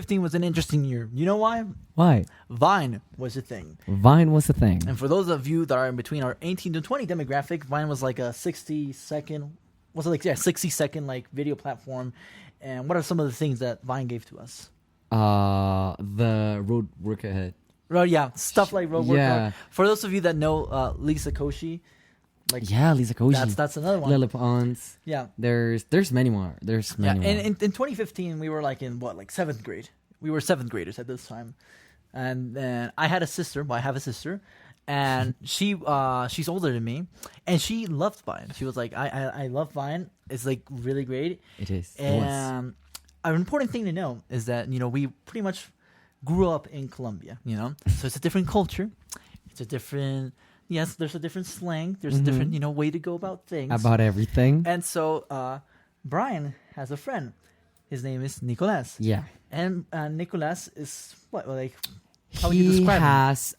2015 was an interesting year. You know why? Why? Vine was a thing. Vine was the thing. And for those of you that are in between our 18 to 20 demographic, Vine was like a 60-second like video platform. And what are some of the things that Vine gave to us? The road work ahead. Oh yeah, stuff like road work. Yeah. For those of you that know Lisa Koshy, Lisa Koshy. That's another one. Lily Pons. Yeah. There's many more. There's many more. And in 2015, we were like in seventh grade. We were seventh graders at this time, and then I had a sister. Well, I have a sister, and she's older than me, and she loved Vine. She was like, I love Vine. It's like really great. It is. And an important thing to know is that we pretty much grew up in Colombia. So it's a different culture. It's a different. Yes, there's a different slang. There's a different, way to go about things. About everything. And so Brian has a friend. His name is Nicolas. Yeah. And Nicolas is what? Like, how would you describe him? He has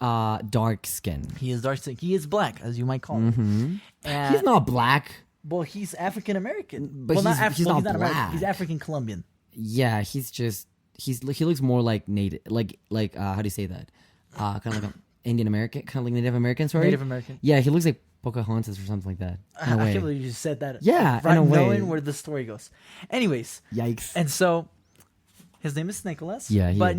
dark skin. He is dark skin. He is black, as you might call him. And he's not black. Well, he's African American. But he's not black. American. He's African Colombian. Yeah, he looks more like native, like how do you say that? Kind of like Indian American, kind of like Native American, sorry. Native American. Yeah, he looks like Pocahontas or something like that. I can't believe you just said that. Yeah, right, in a way. Knowing where the story goes. Anyways. Yikes. And so, his name is Nicholas. Yeah, but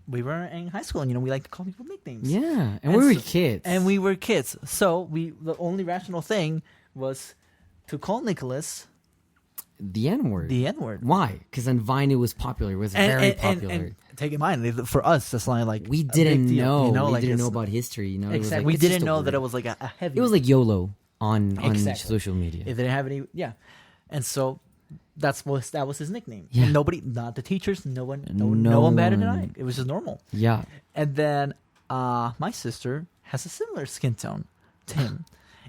we were in high school, and we like to call people nicknames. Yeah, and we were kids. And we were kids, so the only rational thing was to call Nicholas the N-word. The N-word. Why? Because on Vine it was popular. It was very popular. And take in mind, for us, that's like we didn't know. We didn't know about history. Exactly. It was like, we didn't know that it was like a heavy. It was like YOLO on social media. If they didn't have any, and so that was his nickname. Yeah. And nobody, not the teachers, no one batted an eye. It was just normal. Yeah. And then my sister has a similar skin tone to him.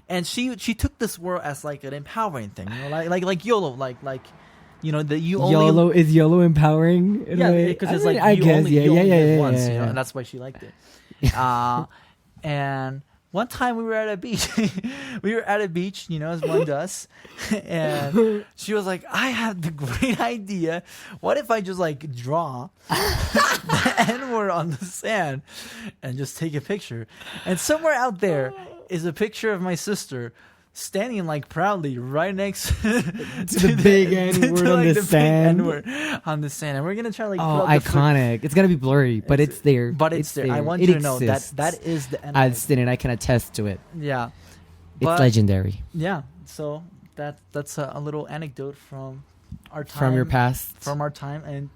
And she took this word as like an empowering thing, like YOLO, like that you only YOLO is YOLO empowering. Because it's like you only live once, and that's why she liked it. And one time we were at a beach, as one does, and she was like, "I have the great idea. What if I just like draw the N-word on the sand and just take a picture?" And somewhere out there is a picture of my sister standing like proudly right next to the big N-word on the sand. On the sand, and we're gonna try like. Oh, iconic! It's gonna be blurry, but it's there. But it's there. I want you to know that is the N-word. I've seen it. I can attest to it. Yeah, it's legendary. Yeah, so that's a little anecdote from our time, from your past, from our time, and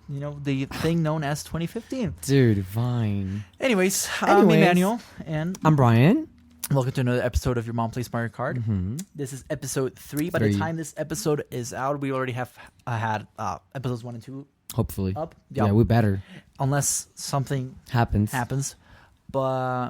the thing known as 2015. Dude, Vine. Anyways, I'm Emmanuel, and I'm Brian. Welcome to another episode of Your Mom Plays Mario Kart. Mm-hmm. This is episode 3. By the time this episode is out, we already have had episodes 1 and 2. Hopefully, up. Yep. Yeah, we better. Unless something happens. But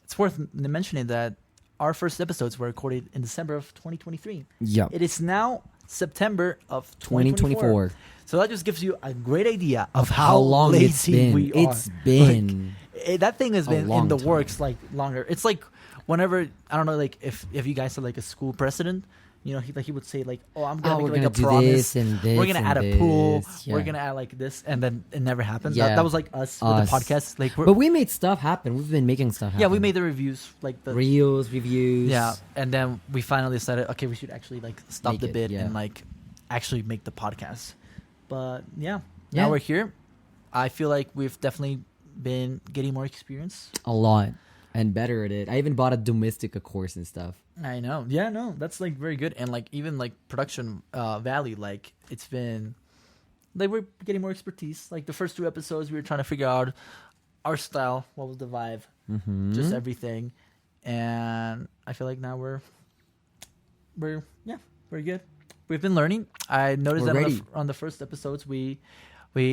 it's worth mentioning that our first episodes were recorded in December of 2023. Yeah. It is now September of 2024. So that just gives you a great idea of how long lazy we are. It's been. That thing has been in the time. works like longer. It's like whenever, I don't know, like if you guys had like a school president, he would say like, "Oh, I'm gonna make like a promise. We're gonna add a pool. Yeah. We're gonna add like this," and then it never happened. Yeah. That was like us with the podcast. Like, but we made stuff happen. We've been making stuff happen. Yeah, we made the reviews, like the reels, reviews. Yeah, and then we finally decided, okay, we should actually like stop the bit and like actually make the podcast. But now we're here. I feel like we've definitely been getting more experience. A lot. And better at it. I even bought a Domestica course and stuff. I know. Yeah, no, that's like very good. And like even like production value, like it's been like we're getting more expertise. Like the first 2 episodes, we were trying to figure out our style, what was the vibe, just everything. And I feel like now we're good. We've been learning. I noticed that on the first episodes we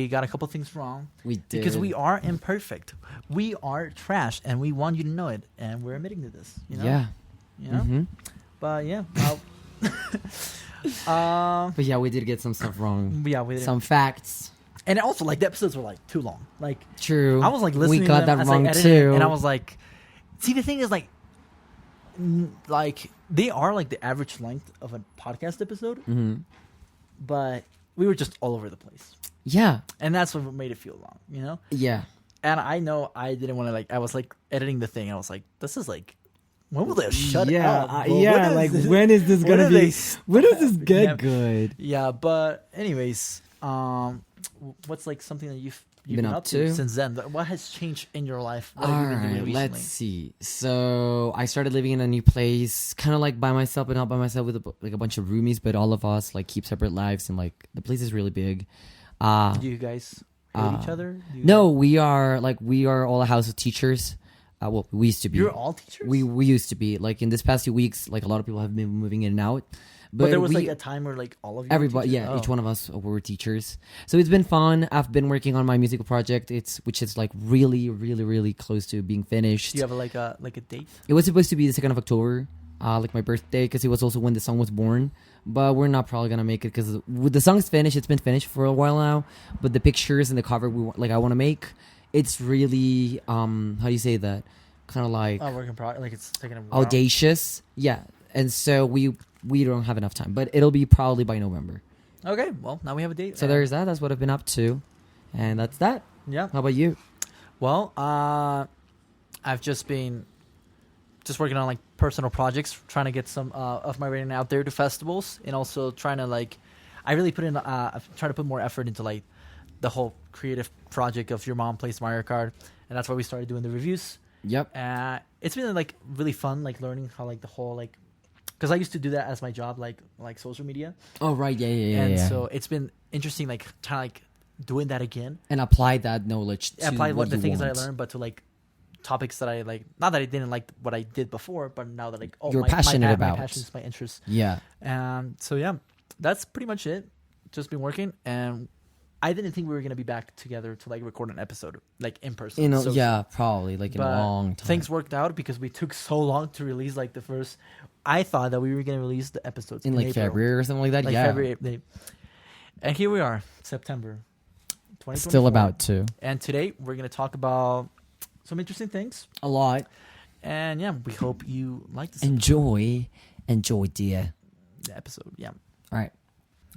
got a couple things wrong. We did. Because we are imperfect. We are trash, and we want you to know it. And we're admitting to this. Yeah. But yeah. But yeah, we did get some stuff wrong. Yeah, we did. Some facts. And also, like, the episodes were, like, too long. Like, true. I was, like, listening we got to them that wrong, too. It, and I was like, see, the thing is, like, they are, like, the average length of a podcast episode. Mm-hmm. But we were just all over the place. Yeah. And that's what made it feel long, you know? Yeah. And I know I didn't want to, like, I was like editing the thing. And I was like, this is like, when will they shut up? Bro? Yeah, like when is this when gonna are be? they When does this get Yeah. good? Yeah, but anyways, what's like something that you've been up to since then? What has changed in your life? What have you been doing recently? Let's see. So I started living in a new place, kind of like by myself, but not by myself with like a bunch of roomies. But all of us like keep separate lives, and like the place is really big. Do you guys hate each other? No, we are all a house of teachers. Well, we used to be. You're all teachers? We used to be. Like in this past few weeks, like a lot of people have been moving in and out. But there was like a time where like all of you everybody, were teachers? each one of us were teachers. So it's been fun. I've been working on my musical project. Which is like really, really, really close to being finished. Do you have like a date? It was supposed to be the 2nd of October, like my birthday, because it was also when the song was born. But we're not probably gonna make it because the song's finished. It's been finished for a while now. But the pictures and the cover I want to make. It's really how do you say that? Kind of like work in progress. Like it's taking a while. Audacious. Yeah, and so we don't have enough time, but it'll be probably by November. Okay, well now we have a date. So there's that. That's what I've been up to, and that's that. Yeah. How about you? Well, I've just been working on like personal projects, trying to get some of my writing out there to festivals, and also trying to like, I really put in, trying to put more effort into like the whole creative project of Your Mom Plays Mario Kart, and that's why we started doing the reviews. Yep. It's been like really fun, like learning how like the whole like, because I used to do that as my job, like social media. Oh right, yeah. And so it's been interesting, like trying to like doing that again and apply that knowledge to what the things want. that I learned, but to like topics that I like. Not that I didn't like what I did before, but now that like you're passionate about. My passion is my interest. Yeah. So yeah, that's pretty much it. Just been working, and I didn't think we were gonna be back together to like record an episode like in person. Probably like in a long time. Things worked out because we took so long to release like the first. I thought that we were gonna release the episodes in like April. February or something like that. Like yeah, February. And here we are, September 2024. Still about to. And today we're gonna talk about some interesting things. A lot. And yeah, we hope you like this. Enjoy, dear. The episode. Yeah. All right.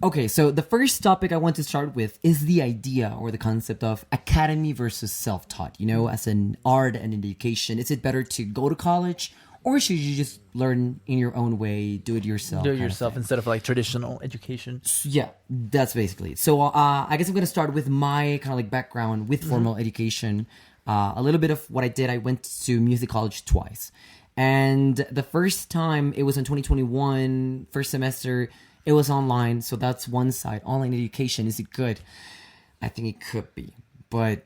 Okay, so the first topic I want to start with is the idea or the concept of academy versus self-taught. You know, as an art and an education, is it better to go to college or should you just learn in your own way, do it yourself? Do it yourself instead of like traditional education. Yeah, that's basically it. So I guess I'm going to start with my kind of like background with formal education. A little bit of what I did. I went to music college twice. And the first time, it was in 2021, first semester. It was online, so that's one side. Online education, is it good? I think it could be, but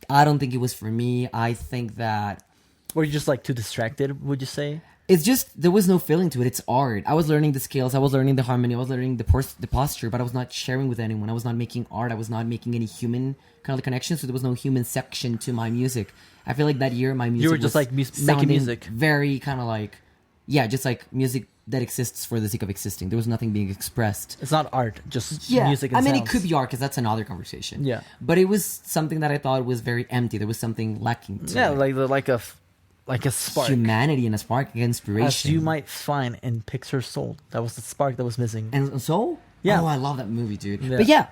I don't think it was for me. I think that... Were you just like too distracted, would you say? It's just, there was no feeling to it. It's art. I was learning the scales. I was learning the harmony. I was learning the posture, but I was not sharing with anyone. I was not making art. I was not making any human kind of connection, so there was no human section to my music. I feel like that year, my music you were just like making music. Very kind of like, yeah, just like music that exists for the sake of existing. There was nothing being expressed. It's not art, just music and I mean, sounds. it could be art because that's another conversation. Yeah. But it was something that I thought was very empty. There was something lacking to it. Like a spark. Humanity and a spark, inspiration. As you might find in Pixar's Soul. That was the spark that was missing. And Soul? Yeah. Oh, I love that movie, dude. Yeah. But yeah.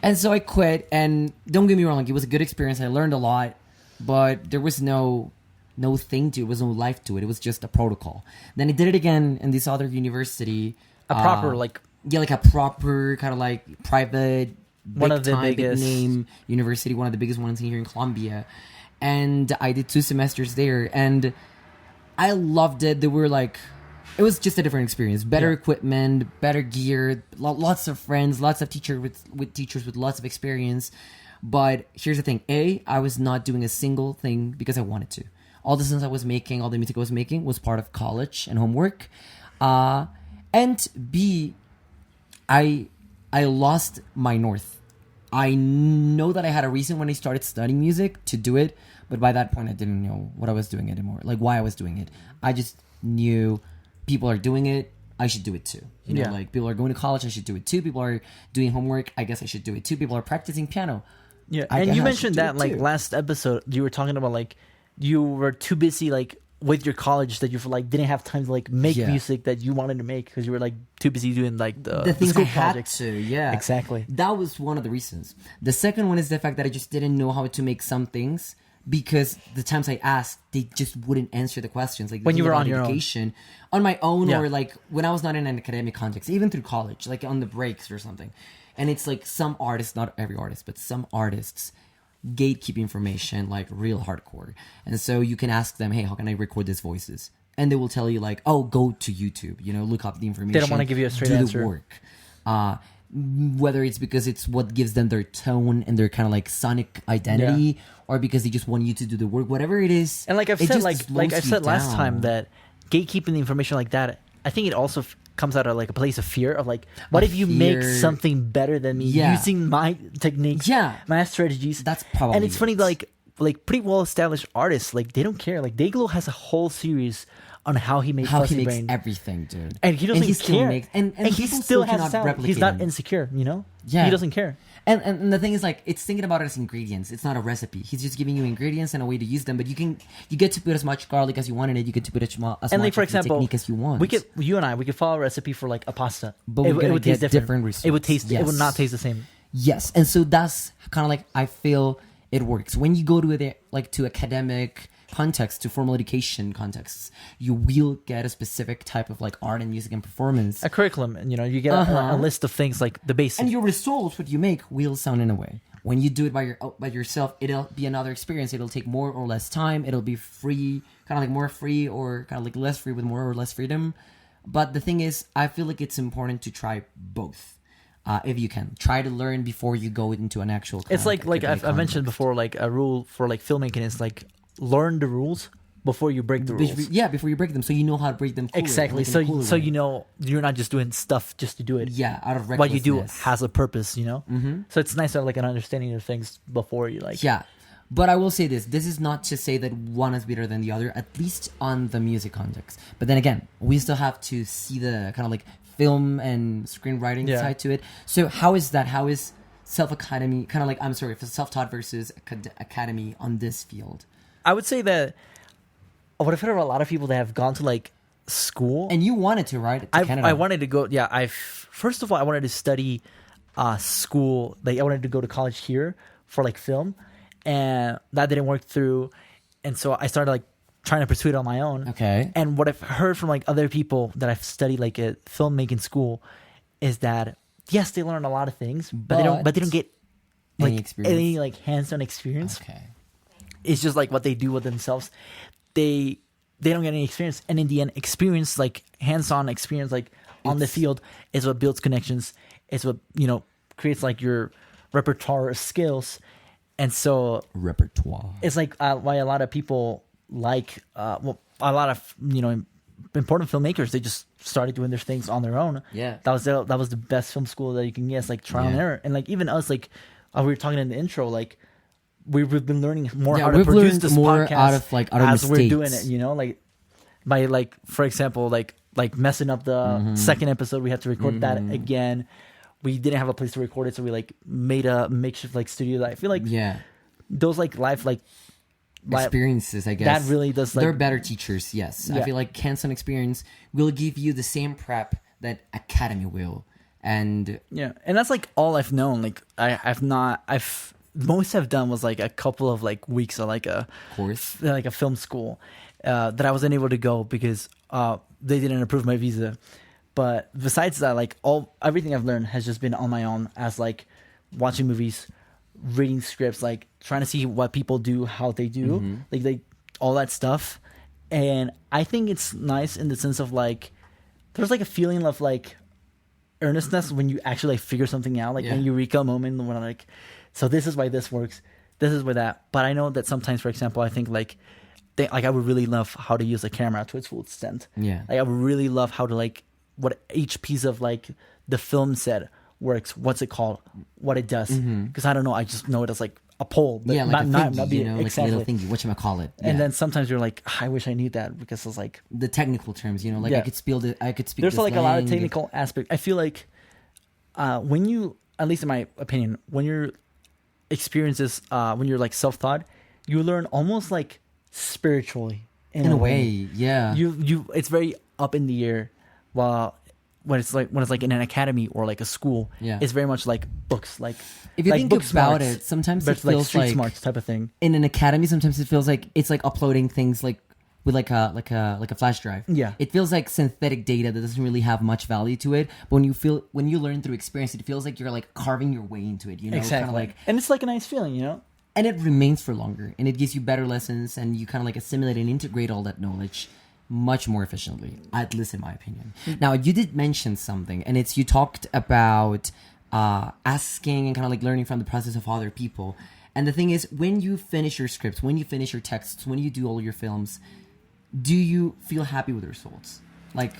And so I quit, and don't get me wrong, like, it was a good experience. I learned a lot, but there was no thing to it. There was no life to it. It was just a protocol. Then I did it again in this other university. A proper like a proper kind of like private, one of the biggest big name university, one of the biggest ones here in Colombia. And I did 2 semesters there, and I loved it. They were like, it was just a different experience. Better equipment, better gear, lots of friends, lots of teachers with lots of experience. But here's the thing: I was not doing a single thing because I wanted to. All the songs I was making, all the music I was making was part of college and homework. And B, I lost my north. I know that I had a reason when I started studying music to do it, but by that point I didn't know what I was doing anymore, like why I was doing it. I just knew people are doing it, I should do it too. You know, like people are going to college, I should do it too. People are doing homework, I guess I should do it too. People are practicing piano. Yeah, and you mentioned that like last episode, you were talking about like you were too busy like with your college that you like didn't have time to like make Yeah. music that you wanted to make because you were like too busy doing like the things school I had projects. to, yeah. Exactly. That was one of the reasons. The second one is the fact that I just didn't know how to make some things because the times I asked, they just wouldn't answer the questions. Like When you were about on your own. education, on my own, Yeah. or like when I was not in an academic context, even through college, like on the breaks or something. And it's like some artists, not every artist, but some artists gatekeep information like real hardcore. And so you can ask them, hey, how can I record these voices? And they will tell you like, oh, go to YouTube, look up the information. They don't want to give you a straight do answer. the work. Whether it's because it's what gives them their tone and their kind of like sonic identity, or because they just want you to do the work, whatever it is. And like I've it said, just like slows I've you said last down. time, that gatekeeping the information like that, I think it also comes out of like a place of fear of like, what if you make fear. something better than me Yeah. using my techniques, Yeah. my strategies? That's probably And it's funny, it. like pretty well established artists, like they don't care. Like Dayglow has a whole series on how he makes How Fuzzy he makes Brain. everything, dude. And he doesn't still care. makes- and he people still cannot has talent. replicate He's not him. insecure, Yeah. He doesn't care. And the thing is, like, it's thinking about it as ingredients. It's not a recipe. He's just giving you ingredients and a way to use them. But you get to put as much garlic as you want in it. You get to put as much And like for of the example, technique as you want. we could follow a recipe for like a pasta, But we're gonna get different results. It would taste. It would Yes. not taste the same. Yes, and so that's kind of like I feel it works when you go to to academic context, to formal education contexts. You will get a specific type of like art and music and performance, A curriculum, and you get a list of things like the basics. and your results, what you make, will sound in a way. When you do it by yourself, it'll be another experience. It'll take more or less time. It'll be free, kind of like more free, or kind of like less free with more or less freedom. But the thing is, I feel like it's important to try both. If you can, try to learn before you go into an actual. It's like I've mentioned before, like a rule for like filmmaking is like learn the rules before you break the rules. Yeah, before you break them, so you know how to break them. Cooler, Exactly. like in a So cooler way. you're not just doing stuff just to do it. Yeah, out of What you do recklessness. has a purpose, Mm-hmm. So it's nice to have like an understanding of things before you like. Yeah, but I will say this: this is not to say that one is better than the other, at least on the music context. But then again, we still have to see the kind of like film and screenwriting Yeah. side to it. So how is that? How is self-academy kind of like self-taught versus academy on this field? I would say that what I've heard of a lot of people that have gone to like school. And you wanted to, right? To Canada. I wanted to go. Yeah, first of all I wanted to study school. Like I wanted to go to college here for like film, and that didn't work through. And so I started like trying to pursue it on my own. Okay. And what I've heard from like other people that I've studied like at filmmaking school is that yes, they learn a lot of things, but they don't get like Any experience? any like hands-on experience. Okay. It's just like what they do with themselves. They don't get any experience, and in the end, experience, like hands-on experience, like on the field, is what builds connections. It's what creates like your repertoire of skills, and so Repertoire. it's like why a lot of people like a lot of important filmmakers, they just started doing their things on their own. Yeah. that was the best film school that you can get. It's like trial and Yeah. error, and like even us, like we were talking in the intro, like we've been learning more how to we've produce learned this more podcast out of as we're doing mistakes. it. Like by like for example, like messing up the second episode, we had to record that again. We didn't have a place to record it, so we like made a makeshift like studio. That I feel like those like life like experiences, I guess. that really does, like- they're better teachers. Yes, I Yeah. feel like hands-on experience will give you the same prep that academy will, and Yeah, and that's like all I've known. Like I've most I've done was like a couple of like weeks of like a course. like a film school that I wasn't able to go because they didn't approve my visa. But besides that, like everything I've learned has just been on my own, as like watching movies, reading scripts, like trying to see what people do, how they do, like all that stuff. And I think it's nice in the sense of like there's like a feeling of like earnestness when you actually like figure something out, like Yeah. an eureka moment when I'm like, so this is why this works, this is why that. But I know that sometimes, for example, I think like I would really love how to use a camera to its full extent. Yeah. Like I would really love how to like what each piece of like the film set works, what's it called, what it does. Because I don't know, I just know it as like a pole, but Yeah, like not a thingy, be like a exactly. little thingy, whatchamacallit. And Yeah. then sometimes you're like, I wish I knew that, because it's like the technical terms, like Yeah. I could speak there's this like a lot of lang. technical aspect. I feel like when you, at least in my opinion, when you're experiences when you're like self-taught, you learn almost like spiritually. In a way, yeah. It's very up in the air, while when it's like in an academy or like a school, it's very much like books. Like if you like think book about smarts, it, sometimes but it it's like feels street like smarts type of thing. in an academy. Sometimes it feels like it's like uploading things like with like a flash drive. Yeah, it feels like synthetic data that doesn't really have much value to it. But when you learn through experience, it feels like you're like carving your way into it. You know, exactly. Kind of like, and it's like a nice feeling, you know. And it remains for longer, and it gives you better lessons, and you kind of like assimilate and integrate all that knowledge much more efficiently, at least in my opinion. Now, you did mention something, and you talked about asking and kind of like learning from the process of other people. And the thing is, when you finish your scripts, when you finish your texts, when you do all your films, do you feel happy with the results? Like,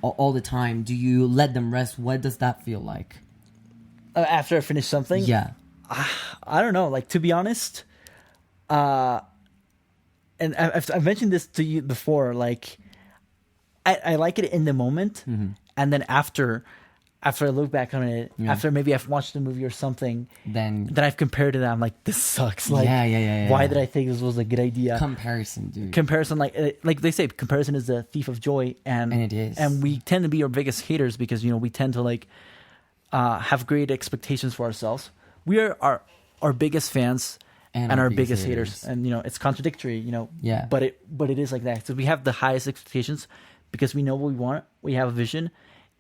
all the time? Do you let them rest? What does that feel like? After I finish something? Yeah. I don't know. Like, to be honest, and I've mentioned this to you before. Like, I like it in the moment, and then after I look back on it, after maybe I've watched a movie or something, then I've compared to that. I'm like, this sucks. Like, why did I think this was a good idea? Comparison, dude. Comparison, like they say, comparison is the thief of joy, and it is. And we tend to be our biggest haters because we tend to like have great expectations for ourselves. We are our biggest fans. And our biggest haters. And it's contradictory, but it is like that. So we have the highest expectations because we know what we want, we have a vision,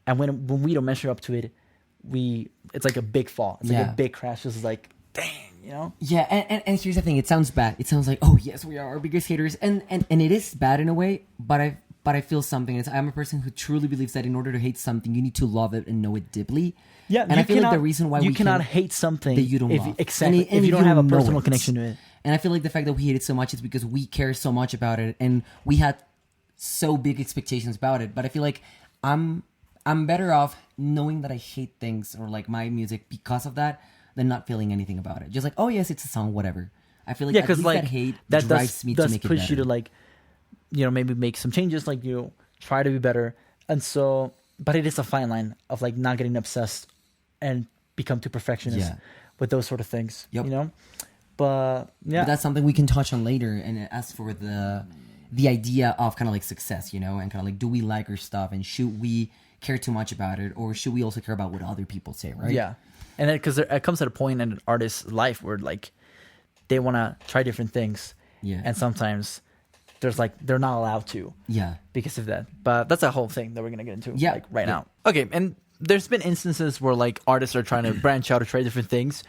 and when we don't measure up to it, it's like a big fall. It's like a big crash. It's like, dang, Yeah, and here's the thing, it sounds bad. It sounds like, oh yes, we are our biggest haters, and it is bad in a way, but I feel something. I'm a person who truly believes that in order to hate something, you need to love it and know it deeply. Yeah, and I feel like the reason why you cannot hate something that you don't love, exactly, if you don't have a personal connection to it. And I feel like the fact that we hate it so much is because we care so much about it, and we had so big expectations about it. But I feel like I'm better off knowing that I hate things or like my music because of that than not feeling anything about it. Just like, oh yes, it's a song, whatever. I feel like at least like, that hate that drives me to make it better. Push you to like, maybe make some changes, like try to be better. And so, but it is a fine line of like not getting obsessed and become too perfectionist with those sort of things. Yep. But yeah, but that's something we can touch on later. And as for the idea of kind of like success, and kind of like, do we like our stuff, and should we care too much about it, or should we also care about what other people say, right? Yeah, and then because it comes at a point in an artist's life where like they want to try different things, and sometimes there's like they're not allowed to, because of that. But that's a whole thing that we're gonna get into, like right now. Okay, and there's been instances where like artists are trying to branch out or try different things,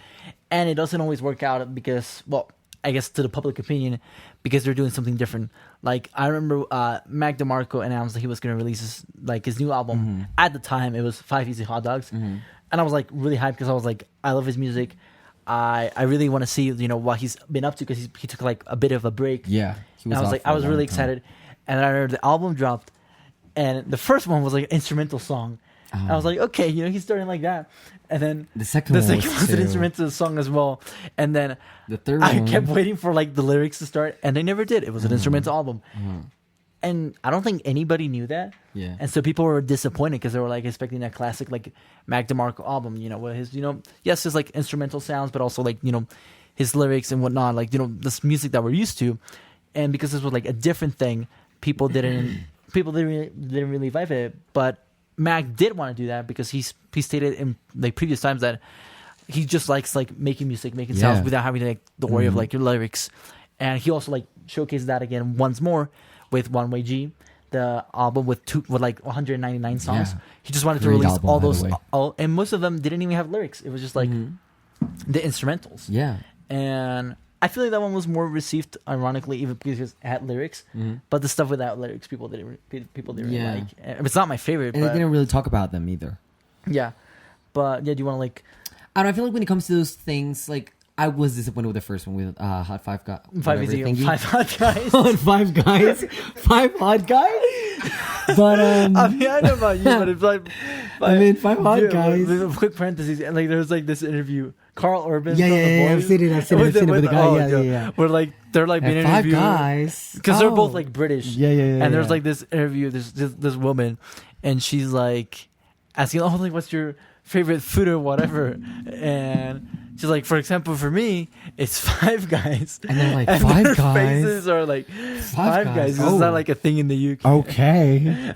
and it doesn't always work out because, well, I guess to the public opinion, because they're doing something different. Like I remember Mac DeMarco announced that he was going to release his new album. At the time, it was 5 Easy Hot Dogs, and I was like really hyped because I was like, I love his music. I really want to see what he's been up to, because he took like a bit of a break. Yeah, he was I was really excited, and then I heard the album dropped, and the first one was like an instrumental song. I was like, okay, he's starting like that, and then the second one was an instrumental song as well, and then the third I one, kept waiting for like the lyrics to start, and they never did. It was an instrumental album, and I don't think anybody knew that. Yeah, and so people were disappointed because they were like expecting that classic like Mac DeMarco album, with his yes, his like instrumental sounds, but also like his lyrics and whatnot, like this music that we're used to, and because this was like a different thing, people didn't really vibe it, but Mac did want to do that because he stated in like previous times that he just likes like making music, making sounds without having to like the worry of like your lyrics, and he also like showcased that again once more with One Way G, the album with like 199 songs. He just wanted to release album, all those, and most of them didn't even have lyrics. It was just like the instrumentals. Yeah, and I feel like that one was more received, ironically, even because it had lyrics. But the stuff without lyrics, people didn't really like. It's not my favorite, and but they didn't really talk about them either. Yeah, but do you want to like? I don't know. I feel like when it comes to those things, like I was disappointed with the first one with Hot Five Guys. 5 Easy, 5 Hot Guys. Five Guys, 5 Hot Guys. But I mean, I don't know about you, but it's like, Five Hot Guys. There's a quick parenthesis, and like there's like this interview. Carl Urban. I've seen it with the guy. Yeah. Where like they're like being interviewed. 5 Guys. Because they're both like British. Yeah. And there's like this interview, this woman, and she's like asking, like, what's your favorite food or whatever? And She's like, for example, for me, it's Five Guys. And they're like, and Five their Guys? faces are like, Five Guys. Oh. It's not like a thing in the UK. Okay.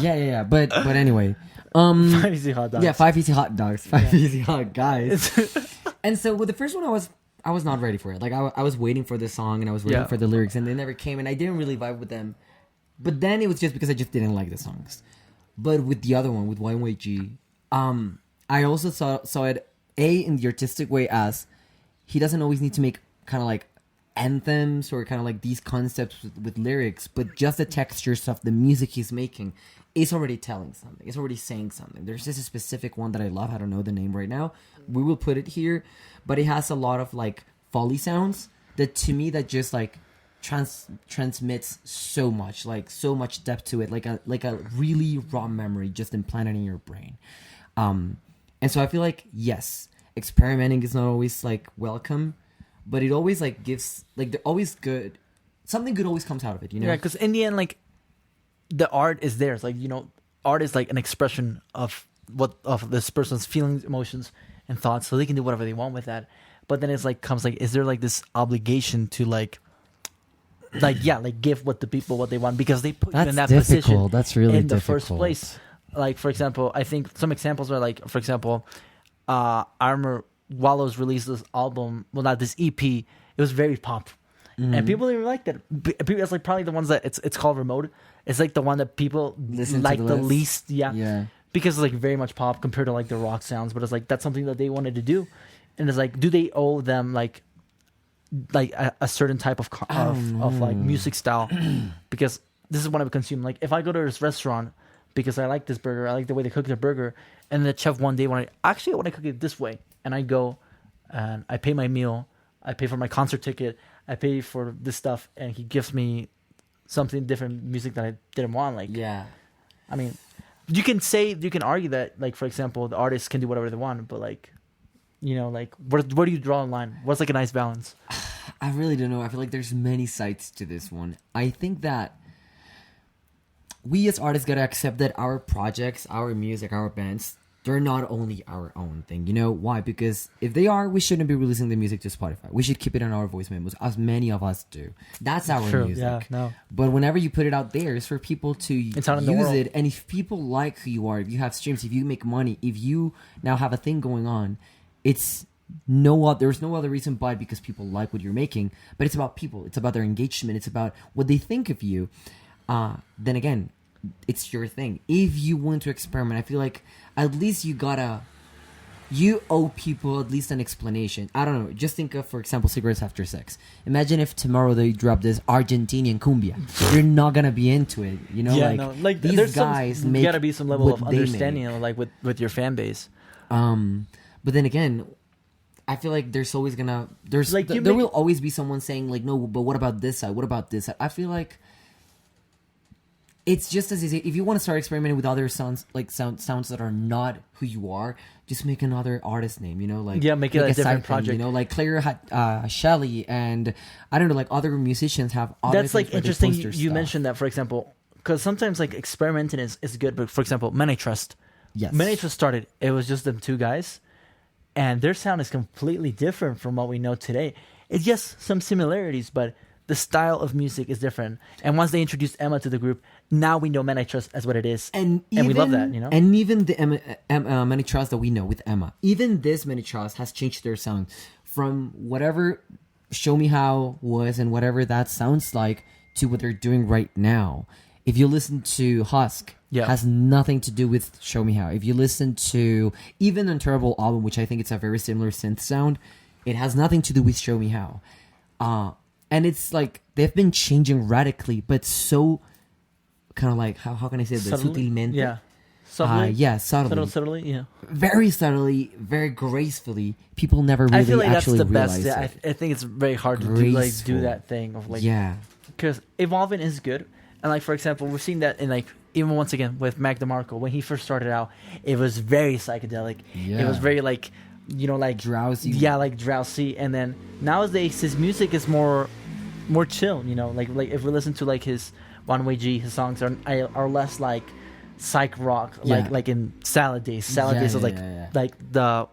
yeah. But anyway. 5 easy hot dogs. Yeah, 5 easy hot dogs. 5 easy hot guys. And so with the first one, I was not ready for it. Like, I was waiting for the song and I was waiting for the lyrics, and they never came, and I didn't really vibe with them. But then it was just because I just didn't like the songs. But with the other one, with YYG, I also saw it in the artistic way, as he doesn't always need to make kind of like anthems or kind of like these concepts with lyrics, but just the textures of the music he's making is already telling something. It's already saying something. There's just a specific one that I love. I don't know the name right now. We will put it here, but it has a lot of like Foley sounds that to me that just like transmits so much, like so much depth to it, like a really raw memory just implanted in your brain. And so I feel like, yes, experimenting is not always like welcome, but it always like gives, like, they're always good. Something good always comes out of it, you know? Yeah, because in the end, like, the art is there. It's like, you know, art is like an expression of this person's feelings, emotions, and thoughts, so they can do whatever they want with that. But then it's like, comes like, is there like this obligation to like give what the people what they want, because they put you in that position. That's really in the difficult. first place. Like, for example, I think some examples are like, for example, I remember Wallows released this album, well, not this EP. It was very pop, and people didn't like that. It's like probably the ones that it's called Remote. It's like the one that people Listen like to the list. least, Yeah. because it's like very much pop compared to like the rock sounds. But it's like that's something that they wanted to do, and it's like, do they owe them like a certain type of like music style? Because this is what I consume. Like, if I go to this restaurant because I like this burger, I like the way they cook their burger, and the chef one day I want to cook it this way, and I go and I pay my meal, I pay for my concert ticket, I pay for this stuff, and he gives me something different music that I didn't want. Like, Yeah. I mean, you can argue that, like, for example, the artists can do whatever they want, but like, you know, like, where do you draw a line? What's like a nice balance? I really don't know. I feel like there's many sides to this one. I think that we as artists gotta accept that our projects, our music, our bands, they're not only our own thing. You know why? Because if they are, we shouldn't be releasing the music to Spotify. We should keep it on our voice memos, as many of us do. That's our True, music. yeah, no. But whenever you put it out there, it's for people to It's out in the use world. it. And if people like who you are, if you have streams, if you make money, if you now have a thing going on, there's no other reason but because people like what you're making. But it's about people. It's about their engagement. It's about what they think of you. Then again, it's your thing. If you want to experiment, I feel like at least you owe people at least an explanation. I don't know. Just think of, for example, Cigarettes After Sex. Imagine if tomorrow they drop this Argentinian cumbia. You're not gonna be into it. You know, these there's guys some, make gotta be some level of what they understanding, make. like with your fan base. But then again, I feel like there's always Like, there will always be someone saying like, no, but what about this side? What about this side? I feel like it's just as easy. If you want to start experimenting with other sounds, like sounds that are not who you are, just make another artist name. You know, like, make it a different side project. Thing, you know, like Claire Shelley and I don't know, like other musicians have. Other That's like things where they interesting. post their You stuff. mentioned that, for example, because sometimes like experimenting is good. But for example, Men I Trust. Yes. Men I Trust started. It was just them two guys, and their sound is completely different from what we know today. It's just some similarities, but the style of music is different. And once they introduced Emma to the group, now we know Men I Trust as what it is, and we love that, you know. And even the Many Trust that we know with Emma, even this Many Trust has changed their sound from whatever Show Me How was and whatever that sounds like to what they're doing right now. If you listen to Husk, has nothing to do with Show Me How. If you listen to even the Terrible album, which I think it's a very similar synth sound, it has nothing to do with Show Me How. And it's like they've been changing radically, but so kind of like how can I say this? Sutilmente. Yeah. Subtly. Subtly. Subtly, yeah. Very subtly, very gracefully. People never really I feel like that's actually the realize best. it. I think it's very hard to do that thing of like, because evolving is good. And like, for example, we're seeing that in like, even once again with Mac DeMarco, when he first started out, it was very psychedelic. Yeah. It was very like, you know, like drowsy. Yeah, like drowsy. And then nowadays his music is more chill. You know, like if we listen to like his One Way G, his songs are less like psych rock, Yeah. like in Salad Days. Salad Yeah, Days was yeah, like yeah. like the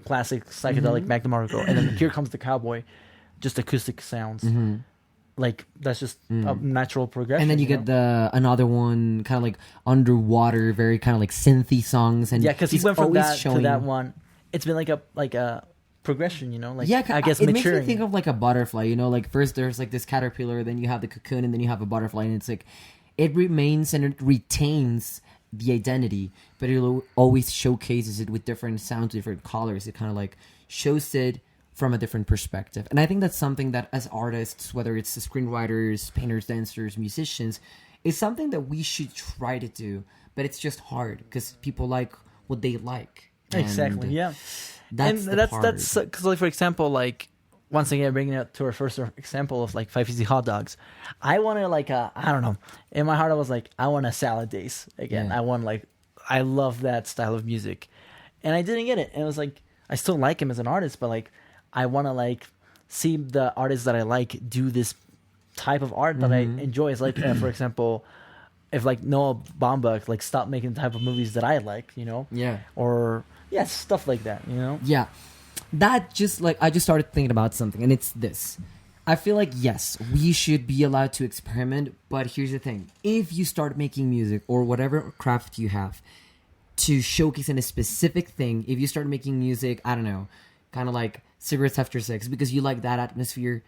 classic psychedelic Mac DeMarco, and then Here Comes the Cowboy, just acoustic sounds. Like that's just a natural progression. And then you get the another one, kind of like underwater, very kind of like synthy songs. And yeah, because he he's went from always that showing, to that one. It's been like a progression, like yeah, I guess it maturing. makes me think of like a butterfly. Like first there's like this caterpillar, then you have the cocoon, and then you have a butterfly, and it's like it remains and it retains the identity, but it always showcases it with different sounds, different colors. It kind of like shows it from a different perspective. And I think that's something that as artists, whether it's the screenwriters, painters, dancers, musicians, is something that we should try to do, but it's just hard because people like what they like. Exactly. Yeah. That's because like for example, like once again bringing it to our first example of like 5 Easy Hot Dogs, I wanted like I don't know, in my heart I was like I want a Salad Days again. Yeah. I love that style of music, and I didn't get it. And it was like I still like him as an artist, but like I want to like see the artists that I like do this type of art that I enjoy. It's like for example, if like Noah Baumbach like stopped making the type of movies that I like, Yeah. or stuff like that, Yeah. That just like I just started thinking about something, and it's this. I feel like yes, we should be allowed to experiment, but here's the thing. If you start making music or whatever craft you have to showcase in a specific thing, if you start making music, I don't know, kind of like Cigarettes After Sex because you like that atmosphere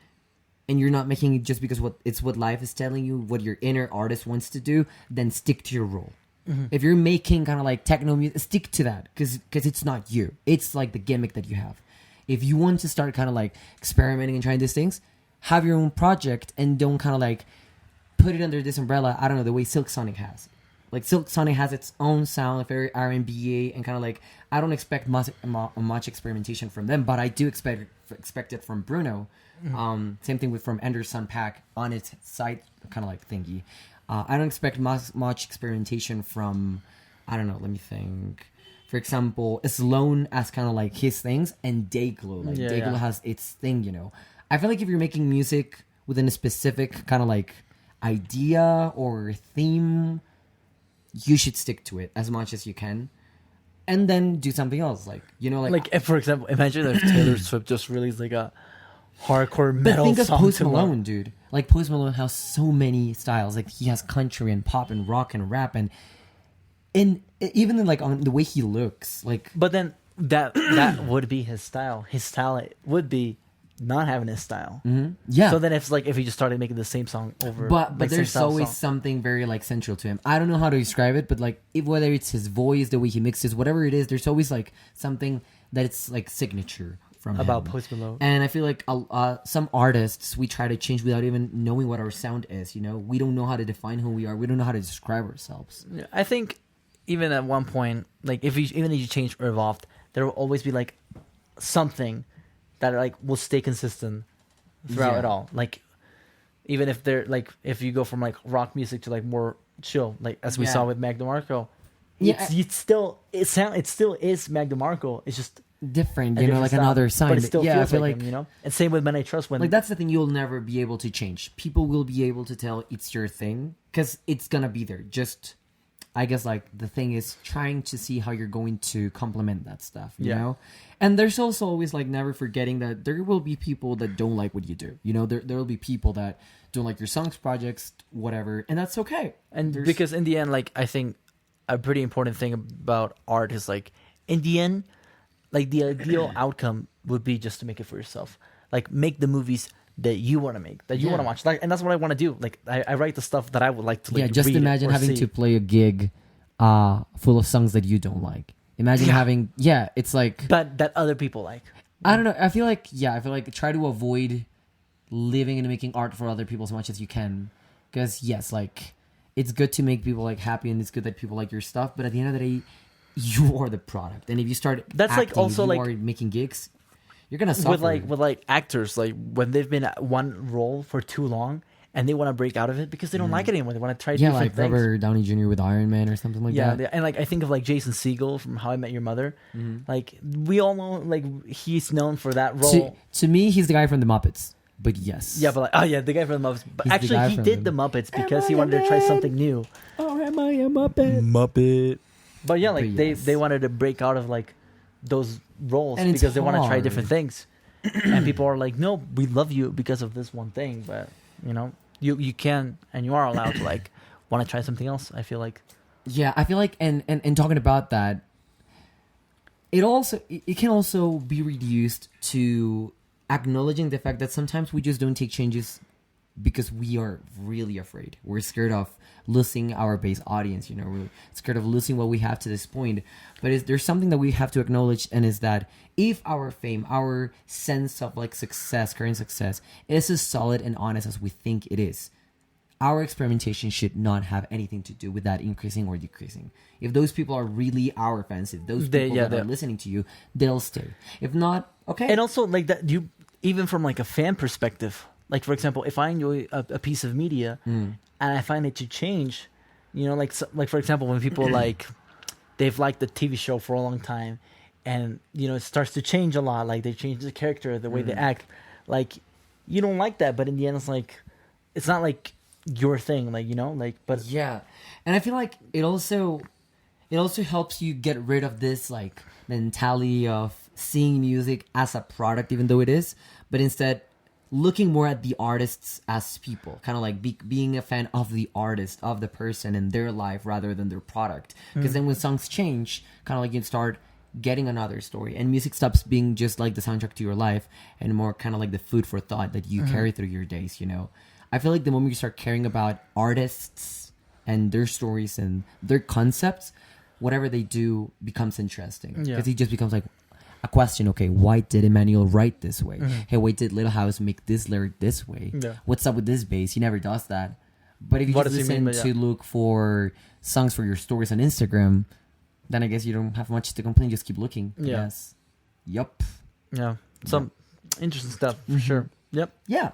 and you're not making it just because what life is telling you, what your inner artist wants to do, then stick to your role. If you're making kind of like techno music, stick to that because it's not you. It's like the gimmick that you have. If you want to start kind of like experimenting and trying these things, have your own project and don't kind of like put it under this umbrella. I don't know, the way Silk Sonic has. Like Silk Sonic has its own sound, very R&B and kind of like I don't expect much experimentation from them, but I do expect it from Bruno. Same thing with from Anderson .Paak on its side kind of like thingy. I don't expect much experimentation from, I don't know, let me think. For example, Sloan as kind of like his things, and Dayglow. Like Dayglow has its thing, I feel like if you're making music within a specific kind of like idea or theme, you should stick to it as much as you can. And then do something else. Like if, for example, imagine if Taylor Swift just released like a hardcore metal think of song Post tomorrow. Malone, dude. Like Post Malone has so many styles. Like he has country and pop and rock and rap and even like on the way he looks. Like, but then that would be his style. His style would be not having his style. yeah. So then if he just started making the same song over, But like, there's same always song. something very like central to him. I don't know how to describe it, but like whether it's his voice, the way he mixes, whatever it is, there's always like something that it's like signature from about him. Post Malone. And I feel like some artists we try to change without even knowing what our sound is. We don't know how to define who we are. We don't know how to describe ourselves. Yeah, I think even at one point, like if you change or evolved, there will always be like something that like will stay consistent throughout it all. Like even if they're like if you go from like rock music to like more chill, like as we saw with Mac DeMarco, it still is Mac DeMarco. It's just different, a different like style, another sign. but it still feels I feel like him, And same with Men I Trust. When like that's the thing you'll never be able to change. People will be able to tell it's your thing because it's gonna be there. Just I guess like the thing is trying to see how you're going to complement that stuff, you know? And there's also always like never forgetting that there will be people that don't like what you do. There will be people that don't like your songs, projects, whatever, and that's okay. And because in the end, like I think a pretty important thing about art is like in the end, like the ideal outcome would be just to make it for yourself. Like make the movies that you want to make, that you want to watch. Like, and that's what I want to do. Like I write the stuff that I would like to like, just read imagine or having see. to play a gig full of songs that you don't like. Imagine having it's like but that other people like. I don't know. I feel like try to avoid living and making art for other people as much as you can. Because yes, like it's good to make people like happy and it's good that people like your stuff, but at the end of the day, you are the product. And if you start making gigs, you're gonna suffer. With like actors, like when they've been at one role for too long and they want to break out of it because they don't like it anymore. They want to try different like things. Robert Downey Jr. with Iron Man or something like that. Yeah, and like I think of like Jason Segel from How I Met Your Mother. Like we all know, like he's known for that role. To me, he's the guy from the Muppets. But yes. Yeah, but like the guy from the Muppets. But He's actually, he did the Muppets because he wanted to try something new. Am I a Muppet? But yeah, like But yes. they wanted to break out of like those roles And it's because they want to try hard. different things. And people are like, no, we love you because of this one thing. But you know, you can and you are allowed to like want to try something else. I feel like. Yeah, I feel like, and talking about that, it can also be reduced to acknowledging the fact that sometimes we just don't take changes because we are really afraid. We're scared of losing our base audience. You know, we're scared of losing what we have to this point. But there's something that we have to acknowledge, and is that if our fame, our sense of like success, current success, is as solid and honest as we think it is, our experimentation should not have anything to do with that increasing or decreasing. If those people are really our fans, if those people that are listening to you, they'll stay. If not, okay. And also, like that, you even from like a fan perspective, like for example, if I enjoy a piece of media and I find it to change, you know, like for example, when people like they've liked the TV show for a long time, and you know it starts to change a lot, like they change the character, the way they act, like you don't like that, but in the end, it's not like your thing, like, you know, like, but yeah. And I feel like it also helps you get rid of this like mentality of seeing music as a product, even though it is, but instead looking more at the artists as people, kind of like being a fan of the artist, of the person and their life rather than their product. Because then when songs change, kind of like you start getting another story, and music stops being just like the soundtrack to your life and more kind of like the food for thought that you carry through your days, you know. I feel like the moment you start caring about artists and their stories and their concepts, whatever they do becomes interesting. Because it just becomes like a question. Okay, why did Emmanuel write this way? Hey, why did Little House make this lyric this way? What's up with this bass? He never does that. But if you just listen to look for songs for your stories on Instagram, then I guess you don't have much to complain. Just keep looking. Yes. Yup. Yeah. Some interesting stuff for sure. Yep. Yeah.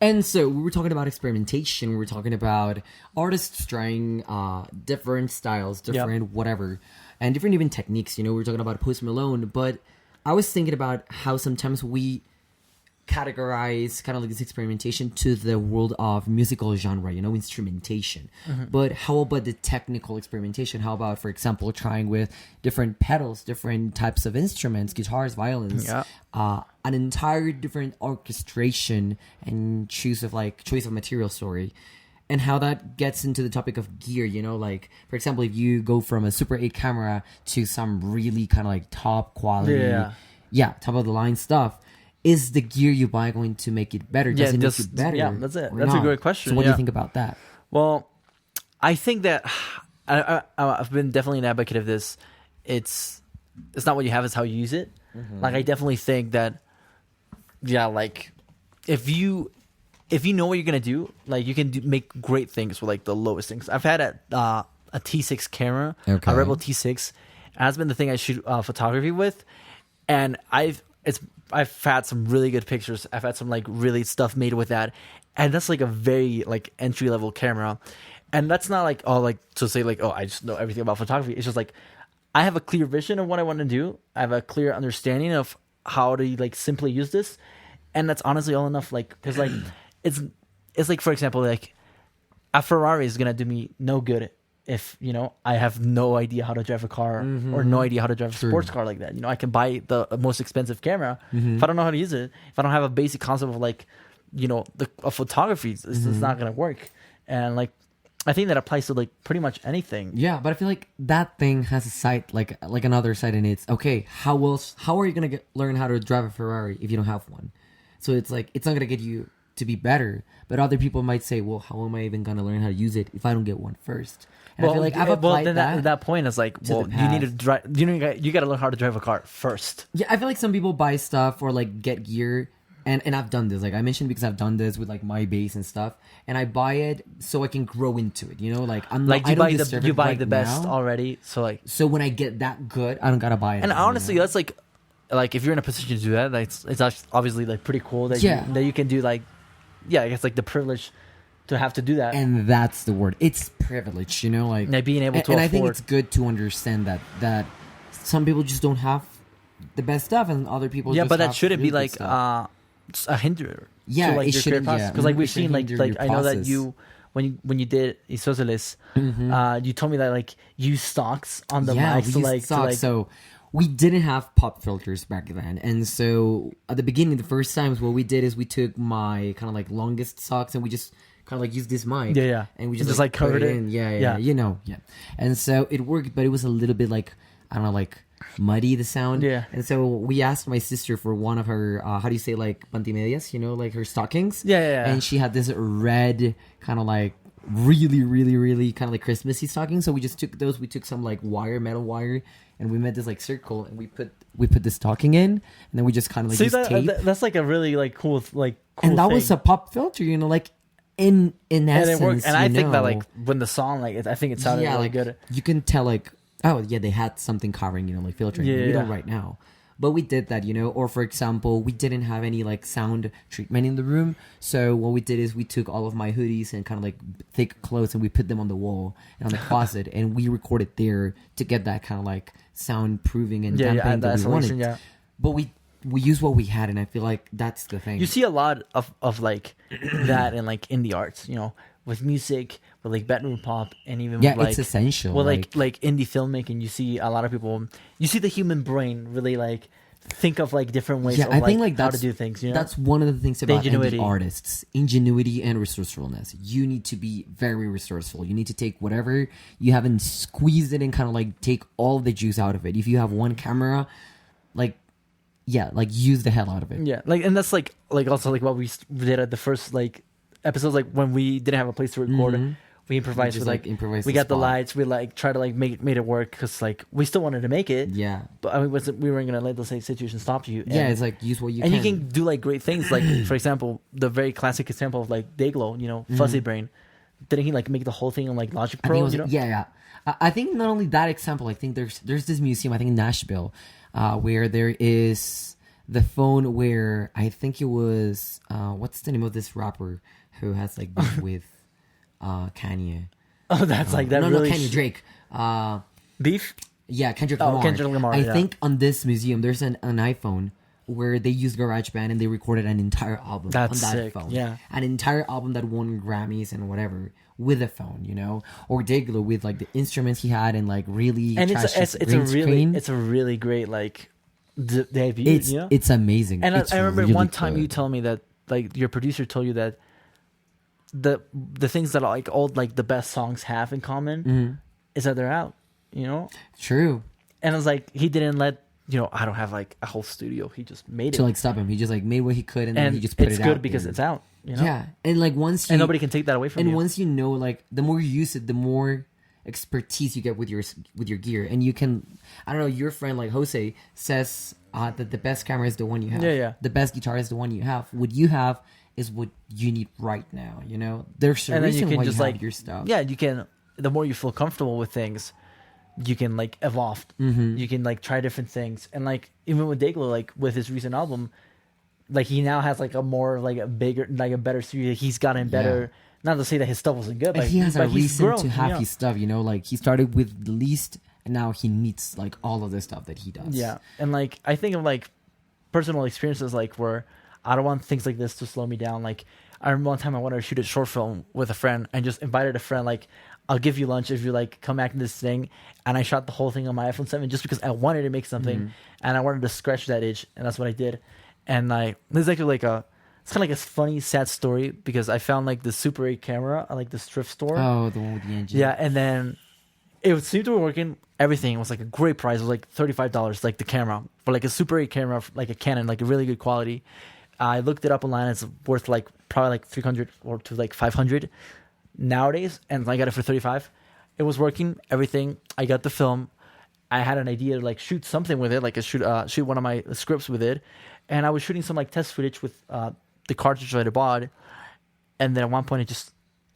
And so we were talking about experimentation. We were talking about artists trying different styles, different whatever, and different even techniques. You know, we were talking about Post Malone, but I was thinking about how sometimes we categorize kind of like this experimentation to the world of musical genre, you know, instrumentation. But how about the technical experimentation? How about, for example, trying with different pedals, different types of instruments, guitars, violins, an entire different orchestration and choice of material story, and how that gets into the topic of gear, you know, like, for example, if you go from a Super 8 camera to some really kind of like top quality, top of the line stuff, is the gear you buy going to make it better? Does it make it better? Yeah, that's it. That's a great question. So what do you think about that? Well, I think that I've been definitely an advocate of this. It's not what you have, it's how you use it. Like, I definitely think that, like, if you know what you're gonna do, like, you can make great things with like the lowest things. I've had a T6 camera, a Rebel T6. Has been the thing I shoot photography with, and I've had some really good pictures. I've had some like really stuff made with that, and that's like a very like entry level camera. And that's not like to say like, oh, I just know everything about photography. It's just like I have a clear vision of what I want to do. I have a clear understanding of how to like simply use this, and that's honestly all enough. Like, because like it's like, for example, like a Ferrari is gonna do me no good if, you know, I have no idea how to drive a car or no idea how to drive a sports car like that. You know, I can buy the most expensive camera. If I don't know how to use it, if I don't have a basic concept of like, you know, of photography, it's not going to work. And like, I think that applies to like pretty much anything. Yeah, but I feel like that thing has a side, like another side, and it's, okay, how are you going to learn how to drive a Ferrari if you don't have one? So it's like, it's not going to get you to be better, but other people might say, well, how am I even going to learn how to use it if I don't get one first? And I feel like I've applied that. At that point, it's like, well, you need to drive. You got to learn how to drive a car first. Yeah, I feel like some people buy stuff or like get gear, and I've done this. Like I mentioned, because I've done this with like my bass and stuff, and I buy it so I can grow into it. You know, like I'm like, not, you buy the best already. So when I get that good, I don't gotta buy it. And honestly, that's like if you're in a position to do that, like it's obviously like pretty cool that you can do like, I guess like the privilege to have to do that. And that's the word. It's privilege, you know, like being able to afford. And I think it's good to understand that some people just don't have the best stuff, and other people just but that have shouldn't really be like a hinder. Yeah, to, like, it shouldn't. because like we've seen like I know that you when you did Isoceles, you told me that like you used stocks on the Yeah, mics we to used like socks. So we didn't have pop filters back then, and so at the beginning, the first times, what we did is we took my kind of like longest socks and we just kind of like used this mic. Yeah. And we just Just, like like, covered put it? in. Yeah, Yeah. you know, yeah. And so it worked, but it was a little bit like, I don't know, like muddy, the sound. Yeah. And so we asked my sister for one of her, how do you say, like pantimedias, you know, like her stockings. Yeah. And she had this red kind of like really kind of like Christmassy stocking. So we just took those. We took some like metal wire, and we made this like circle, and we put the stocking in, and then we just kind of like See used tape. that's like a really like cool And that thing. was a pop filter, you know, like in and essence. it worked. And I think that know, like when the song I think it sounded really like good. you can tell like, oh yeah, they had something covering, you know, like filtering. Yeah, we yeah. don't right now. But we did that, you know. Or for example, we didn't have any like sound treatment in the room. So what we did is we took all of my hoodies and kind of like thick clothes and we put them on the wall and on the closet and we recorded there to get that kind of like sound proving and damping that we wanted. Yeah. But we used what we had, and I feel like that's the thing. You see a lot of like that in like indie arts, you know, with music, with like bedroom pop, and even yeah, with, like, it's essential. well, like indie filmmaking. You see a lot of people. You see the human brain really like think of like different ways. Yeah, of, I think like how that's to do things. You know, that's one of the things about ingenuity. indie artists: ingenuity and resourcefulness. You need to be very resourceful. You need to take whatever you have and squeeze it and kind of like take all the juice out of it. If you have one camera, like use the hell out of it. yeah, like, and that's like also like what we did at the first like episodes, like when we didn't have a place to record. We improvised with like improvise we the got the spot. lights. We like try to like made it work because like we still wanted to make it. Yeah, But I mean, we weren't gonna let those like, situations stop you. yeah. It's like use what you and can. you can do like great things. Like for example, the very classic example of like Dayglow, you know, Fuzzy Brain. Didn't he like make the whole thing on like Logic I think Pro? it was, You know? yeah. I think not only that example. I think there's this museum. I think in Nashville, where there is the phone where I think it was what's the name of this rapper who has like beef with Kanye. Oh, that's like that. No, really Kanye Drake. Beef. Yeah, Kendrick Oh, Lamar. Kendrick Lamar, I yeah. think on this museum there's an iPhone where they used GarageBand and they recorded an entire album That's on that sick, phone. yeah. An entire album that won Grammys and whatever with a phone, you know, or Dayglow with like the instruments he had and like really And trashy green screen. it's a really great like debut. It's you know? it's amazing. And It's I remember really one time good. you told me that like your producer told you that the things that like all like the best songs have in common is that they're out. You know, True. and I was like, he didn't let I don't have like a whole studio. He just made it, To like stop him, he just like made what he could and then and he just put it's it good out because there. it's out. You know? Yeah, and like once you And nobody can take that away from and you. once you know, like the more you use it, the more expertise you get with your gear, and you can. I don't know. Your friend like Jose says that the best camera is the one you have. Yeah. The best guitar is the one you have. What you have is what you need right now. You know, there's a And then reason you can why just you have like your stuff. Yeah, you can. The more you feel comfortable with things, you can like evolve. You can like try different things, and like even with Dayglow, like with his recent album, like he now has like a more like a bigger, like a better studio. Like, he's gotten better. Not to say that his stuff wasn't good, And but he has a but he's reason grown, to have you know? his stuff. You know, like he started with the least, and now he needs like all of the stuff that he does. Yeah, and like I think of like personal experiences like where I don't want things like this to slow me down. Like I remember one time I wanted to shoot a short film with a friend and just invited a friend like, I'll give you lunch if you like come back to this thing, and I shot the whole thing on my iPhone 7 just because I wanted to make something and I wanted to scratch that itch, and that's what I did. And like there's actually like it's kind of like a funny sad story because I found like the Super 8 camera at like this thrift store. Oh, the one with the engine. Yeah, and then it seemed to be working. Everything was like a great price. It was like $35, like the camera, for like a Super 8 camera, like a Canon, like a really good quality. I looked it up online. It's worth like probably like 300 or to like 500 nowadays, and I got it for 35. It was working. Everything. I got the film. I had an idea to like shoot something with it, like shoot one of my scripts with it, and I was shooting some like test footage with the cartridge that I bought, and then at one point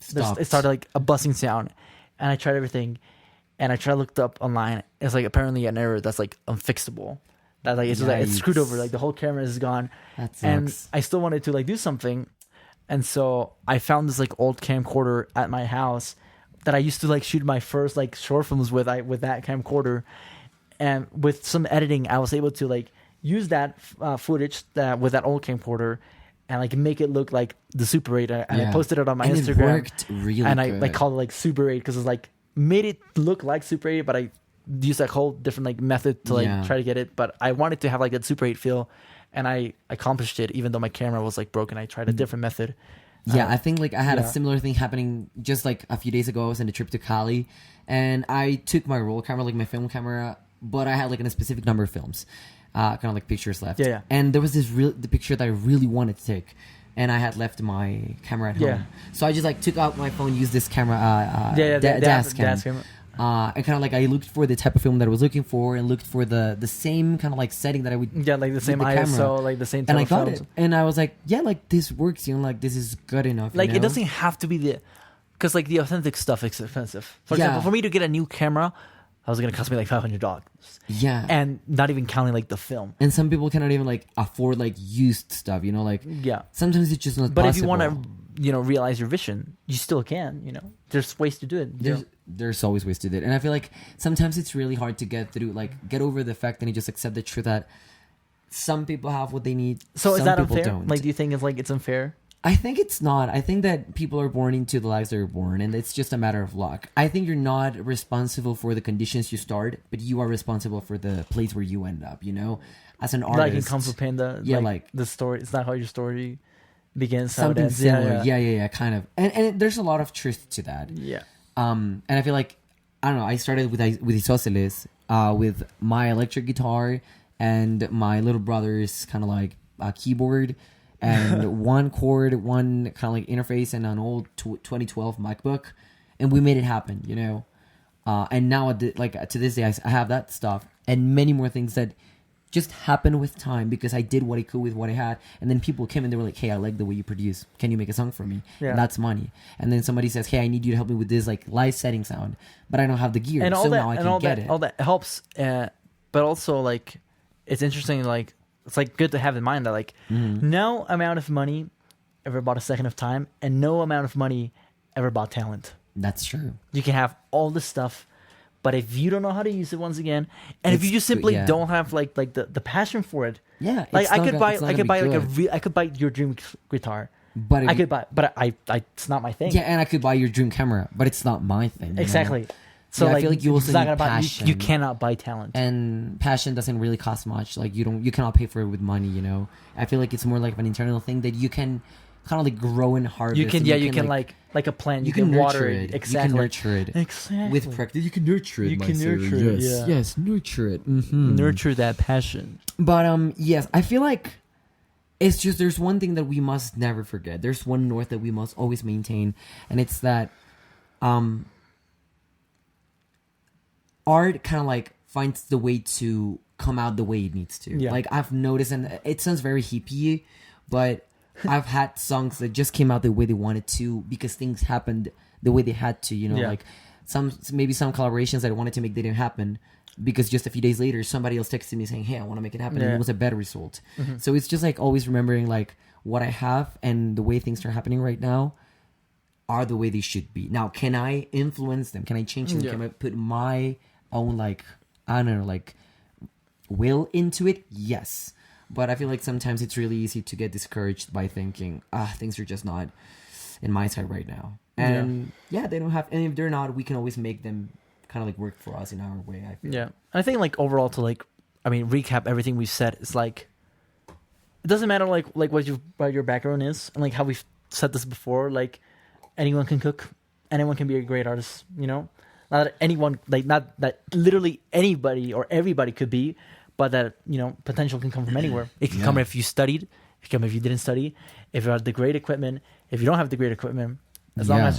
Stopped. it started like a buzzing sound, and I tried everything, and I tried to look up online. It's like apparently an error that's like unfixable. That like it's just, like, it's screwed over. Like the whole camera is gone, That and sucks. I still wanted to like do something, and so I found this like old camcorder at my house that I used to like shoot my first like short films with that camcorder, and with some editing I was able to like use that footage that with that old camcorder and like make it look like the Super 8. And I posted it on my and Instagram. It worked really and good. I like called it like Super 8 because it's like made it look like Super 8, but I used a whole different like method to like try to get it. But I wanted to have like that Super 8 feel, and I accomplished it even though my camera was like broken. I tried a different method. Yeah, I think like I had a similar thing happening just like a few days ago. I was on a trip to Cali, and I took my roll camera, like my film camera, but I had like a specific number of films, kind of like pictures left. Yeah. And there was the picture that I really wanted to take, and I had left my camera at home. So I just like took out my phone, used this camera, DAS camera. And kind of like I looked for the type of film that I was looking for, and looked for the same kind of like setting that I would like the same ISO, like the same type and I of got films. it, and I was like, yeah, like this works, like this is good enough. Like it doesn't have to be because like the authentic stuff is expensive. For example, for me to get a new camera, I was gonna cost me like $500. Yeah, and not even counting like the film. And some people cannot even like afford like used stuff. Like sometimes it's just not. But possible. if you want to realize your vision, you still can. There's ways to do it. There's always ways to do it, and I feel like sometimes it's really hard to get through. Like get over the fact and you just accept the truth that some people have what they need. So some is that people unfair? don't. Like, do you think it's unfair? I think it's not. I think that people are born into the lives they're born, and it's just a matter of luck. I think you're not responsible for the conditions you start, but you are responsible for the place where you end up. As an artist, like in Kung Fu Panda, like the story. It's not how your story begins. Something how it ends. similar. Yeah, kind of. And there's a lot of truth to that. Yeah. And I feel like I don't know. I started with Isosceles, with my electric guitar and my little brother's kind of like keyboard. And one chord, one kind of like interface, and an old 2012 MacBook, and we made it happen, And now, to this day, I have that stuff and many more things that just happened with time because I did what I could with what I had. And then people came and they were like, "Hey, I like the way you produce. Can you make a song for me?" Yeah. And that's money. And then somebody says, "Hey, I need you to help me with this like live setting sound, but I don't have the gear, and so now I can get it." All that helps, but also like it's interesting, like. It's like good to have in mind that like no amount of money ever bought a second of time, and no amount of money ever bought talent. That's true. You can have all this stuff, but if you don't know how to use it once again, and if you just simply don't have like the passion for it, like I could buy your dream guitar, but it's not my thing. Yeah, and I could buy your dream camera, but it's not my thing. Exactly. So I feel like you also need passion. You cannot buy talent, and passion doesn't really cost much. Like you cannot pay for it with money. I feel like it's more like an internal thing that you can kind of like grow and harvest. You can like a plant. You can water it. Exactly. You can nurture it. Exactly. With practice, you can nurture it. You can nurture it. Yes, nurture it. Nurture that passion. But yes, I feel like it's just there's one thing that we must never forget. There's one north that we must always maintain, and it's that art kind of like finds the way to come out the way it needs to. Yeah. Like I've noticed, and it sounds very hippie, but I've had songs that just came out the way they wanted to because things happened the way they had to. Like some collaborations that I wanted to make, they didn't happen because just a few days later somebody else texted me saying, "Hey, I want to make it happen," and it was a better result. So it's just like always remembering like what I have and the way things are happening right now are the way they should be. Now, can I influence them? Can I change them? Can I put my own like I don't know like will into it? Yes, but I feel like sometimes it's really easy to get discouraged by thinking things are just not in my side right now, and they don't have, and if they're not, we can always make them kind of like work for us in our way. I feel. I think like overall to recap everything we've said, it's like it doesn't matter like what your background is, and like how we've said this before, like anyone can cook, anyone can be a great artist, Not that anyone, not that literally anybody or everybody could be, but that, potential can come from anywhere. It can come if you studied, it can come if you didn't study, if you have the great equipment, if you don't have the great equipment, as long as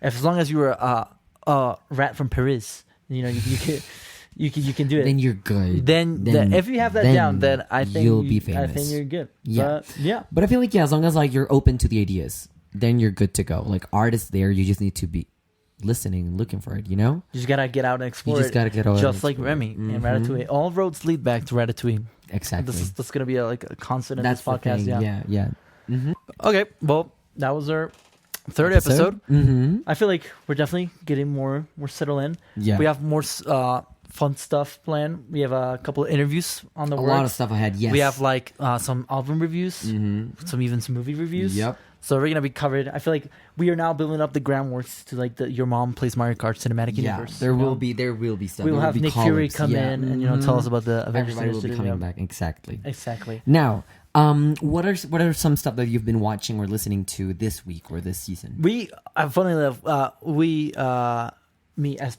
as long as you were a rat from Paris, you can do it. Then you're good. Then if you have that down, then I think you'll be famous. I think you're good. But I feel like as long as like you're open to the ideas, then you're good to go. Like art is there, you just need to be listening and looking for it, You just gotta get out and explore. You just gotta get out, just like Remy and Ratatouille. All roads lead back to Ratatouille. Exactly. That's gonna be a constant in That's this podcast. Yeah. Okay, well, that was our third episode. I feel like we're definitely getting more settled in. Yeah. We have more fun stuff planned. We have a couple of interviews on the A works. lot of stuff ahead. Yes. We have like some album reviews, some movie reviews. Yep. So we're gonna be covered. I feel like we are now building up the groundworks to like the Your Mom Plays Mario Kart cinematic universe. There will be stuff. We will have Nick Fury collabs. come in and tell us about the Avengers. Everybody will be coming back. Exactly. Now, what are some stuff that you've been watching or listening to this week or this season? Funnily enough,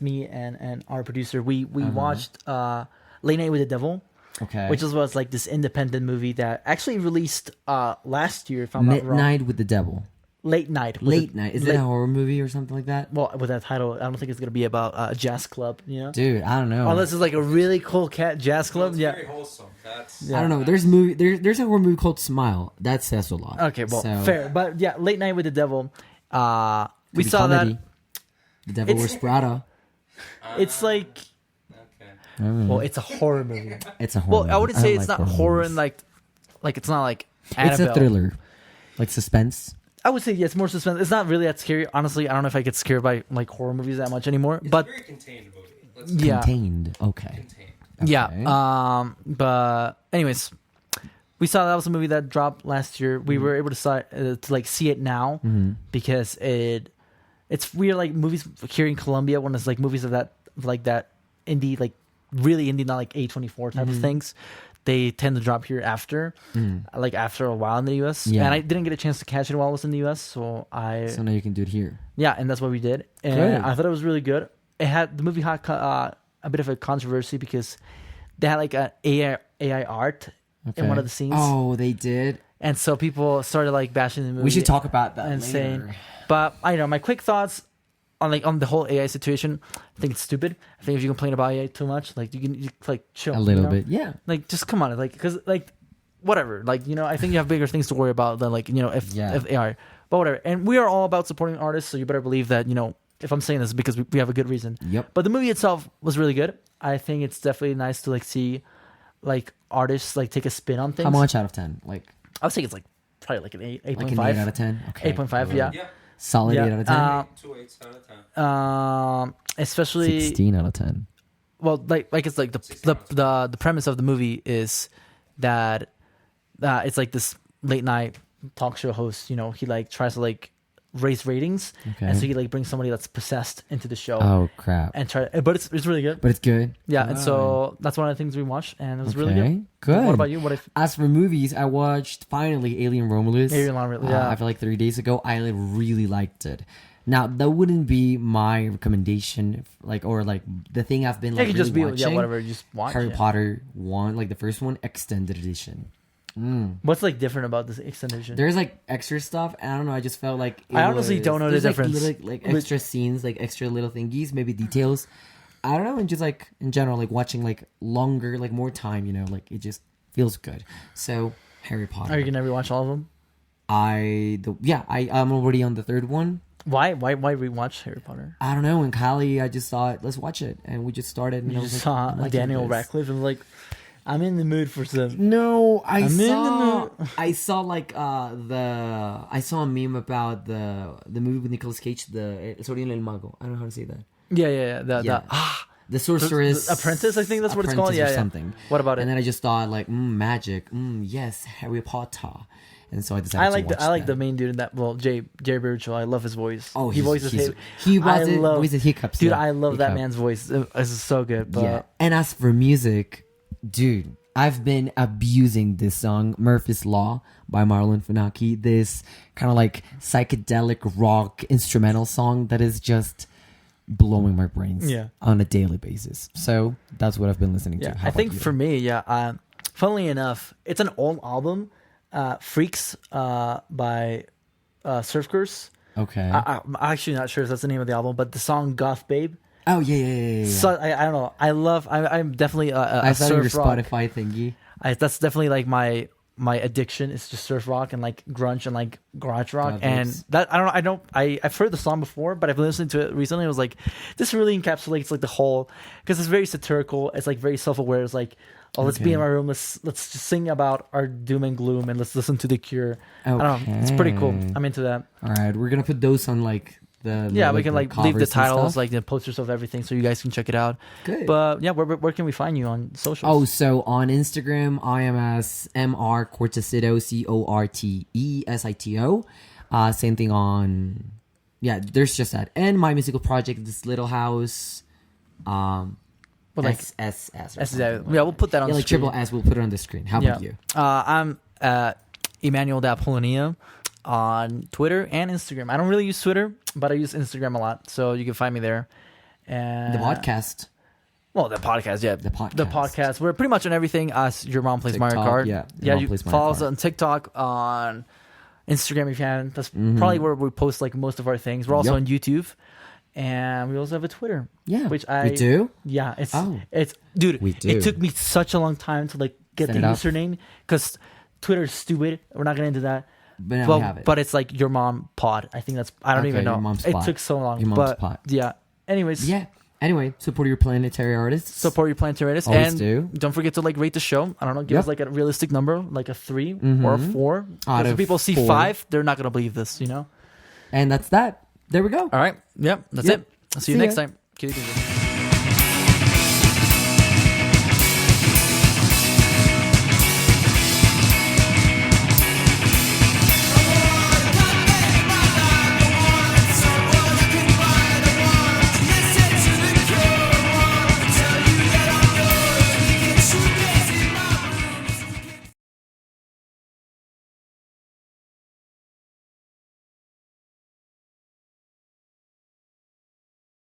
me and our producer, we watched Late Night with the Devil. Okay. Which was like this independent movie that actually released last year, if I'm not wrong. Night with the Devil. Late Night. Is it a horror movie or something like that? Well, with that title, I don't think it's going to be about a jazz club, you know? Dude, I don't know. Unless it's like a really cool jazz club. It's yeah. very wholesome. I don't know. There's a horror movie called Smile. That says a lot. Okay, well, fair. But yeah, Late Night with the Devil. We saw comedy. that. The Devil Wears Prada. It's like... Well, it's a horror movie. It's a horror movie. I wouldn't say don't it's like not horror movies. and like it's not like It's Annabelle. a thriller. Like suspense. I would say it's more suspense. It's not really that scary. Honestly, I don't know if I get scared by like horror movies that much anymore. It's but a very contained movie. Contained. Okay. Contained. Yeah. But anyways, we saw that was a movie that dropped last year. We were able to see it now because it's weird, like movies here in Colombia when it's like movies of that indie, like really indie, not like A24 type of things. They tend to drop here after a while in the US. Yeah. And I didn't get a chance to catch it while I was in the US, so now you can do it here. yeah, and that's what we did. And Good. I thought it was really good. The movie had a bit of a controversy because they had like an AI art in one of the scenes. Oh, they did. And so people started like bashing the movie. We should talk about that and later. saying, but I don't know, my quick thoughts on the whole AI situation. I think it's stupid. I think if you complain about AI too much, like you like chill A little you know? bit, yeah. Like just come on, like because like whatever, like I think you have bigger things to worry about than like if AI, but whatever. And we are all about supporting artists, so you better believe that if I'm saying this, because we have a good reason. Yep. But the movie itself was really good. I think it's definitely nice to like see like artists like take a spin on things. How much out of 10? Like I would say it's like probably like an 8.5. like an 8 out of 10? Okay. 8.5, yeah. Yeah. Solid Yeah. 8 out of 10? 2 8s out of 10. Especially 16 out of 10. well, like it's like the premise of the movie is that it's like this late night talk show host. He like tries to like raise ratings, Okay. and so he like brings somebody that's possessed into the show. Oh, crap. And but it's really good. But it's good. Yeah, and so that's one of the things we watched, and it was really Okay, good. good. What about you? What if As for movies, I watched finally Alien Romulus. Alien Romulus, yeah. I feel like 3 days ago. I really liked it. Now that wouldn't be my recommendation, or the thing I've been it like could really just be watching. whatever you just watch? Harry yeah. Potter 1, like the first one, extended edition. What's like different about this extended edition? There's like extra stuff, and I don't know. I just felt like I honestly don't know the there's, like, difference. Little, like extra scenes, like extra little thingies, maybe details. I don't know, and just like in general, like watching like longer, like more time. Like it just feels good. So Harry Potter. Are you gonna rewatch all of them? I'm already on the third one. Why rewatch Harry Potter? I don't know. In Cali, I just thought let's watch it, and we just started. And You I was just like, saw I'm liking Daniel this. Radcliffe and was like, I'm in the mood for some. No, I I'm in saw. the I saw like I saw a meme about the movie with Nicolas Cage, the El Sobrino del Mago. I don't know how to say that. Yeah. The Sorceress The Apprentice, I think that's what it's called. Apprentice Yeah, or something. What about it? And then I just thought like, magic. Yes, Harry Potter. And so I decided I like to watch I like that. the main dude in that. Well, Jerry Birchall. I love his voice. Oh, he voices he voices hiccups. Dude, yeah. I love that Hiccup. man's voice. It's so good. But Yeah. And as for music, dude, I've been abusing this song, Murphy's Law by Marlon Funaki. This kind of like psychedelic rock instrumental song that is just blowing my brains on a daily basis. So that's what I've been listening to. yeah, How I about think you? for me, funnily enough, it's an old album, Freaks by Surf Curse. Okay. I'm actually not sure if that's the name of the album, but the song Goth Babe. Oh, yeah. So I don't know. I'm definitely I a saw your surf rock. Spotify thingy. That's definitely like my addiction is just surf rock and like grunge and like garage rock. God, And nice. that I've heard the song before, but I've been listening to it recently. I was like, this really encapsulates like the whole, because it's very satirical. It's like very self-aware. It's like, oh, let's be in my room. Let's just sing about our doom and gloom and let's listen to The Cure. I don't know. It's pretty cool. I'm into that. All right, we're gonna put those on like the we can like leave the covers and titles, stuff. like the posters of everything, so you guys can check it out. Good. But yeah, where can we find you on socials? Oh, so on Instagram, I am as Mr. Cortesito, Cortesito. Same thing on, there's just that. And my musical project, This Little House, But like SSS. we'll put that on. Yeah, the like screen. triple S. We'll put it on the screen. How about you? I'm Emmanuel D'Apollonia on Twitter and Instagram. I don't really use Twitter, but I use Instagram a lot, so you can find me there. And The podcast. Well, the podcast, yeah. The podcast. The podcast. We're pretty much on everything. Us, Your Mom Plays Mario TikTok, Kart. yeah. Yeah, Mom you Plays Mario follow us Kart. on TikTok, on Instagram if you haven't. That's probably where we post like most of our things. We're also Yep. on YouTube. And we also have a Twitter. Yeah. Which we do? Yeah. Oh. It's dude, We do. it took me such a long time to like get Set the it up. username because Twitter's stupid. We're not gonna into that. But now we have it. But it's like Your Mom Pod. I think that's I don't Okay, even know. Your Mom's It Pod. took so long. Your Mom's but Pod. yeah. Anyways. Yeah. Anyway, support your planetary artists. Support your planetary artists. Always And do. don't forget to like rate the show. I don't know, give Yep. us like a realistic number, like a 3 or a 4. Out If of people see 4. 5, they're not gonna believe this, you know? And that's that. There we go. All right. Yep. That's Yep. it. I'll see you See next ya. time. Kitty.